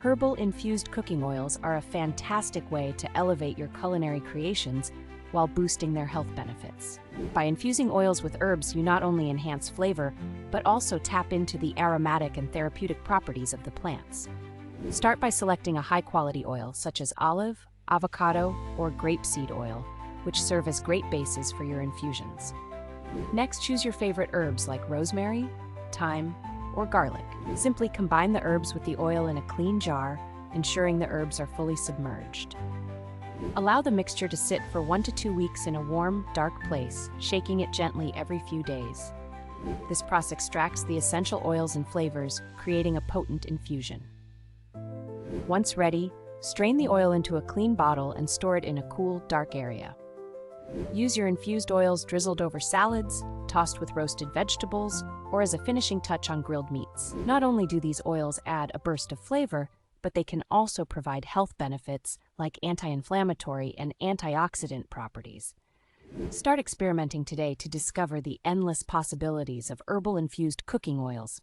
Herbal infused cooking oils are a fantastic way to elevate your culinary creations while boosting their health benefits. By infusing oils with herbs, you not only enhance flavor, but also tap into the aromatic and therapeutic properties of the plants. Start by selecting a high-quality oil such as olive, avocado, or grapeseed oil, which serve as great bases for your infusions. Next, choose your favorite herbs like rosemary, thyme, or garlic. Simply combine the herbs with the oil in a clean jar, ensuring the herbs are fully submerged. Allow the mixture to sit for 1 to 2 weeks in a warm, dark place, shaking it gently every few days. This process extracts the essential oils and flavors, creating a potent infusion. Once ready, strain the oil into a clean bottle and store it in a cool, dark area. Use your infused oils drizzled over salads, tossed with roasted vegetables, or as a finishing touch on grilled meats. Not only do these oils add a burst of flavor, but they can also provide health benefits like anti-inflammatory and antioxidant properties. Start experimenting today to discover the endless possibilities of herbal infused cooking oils.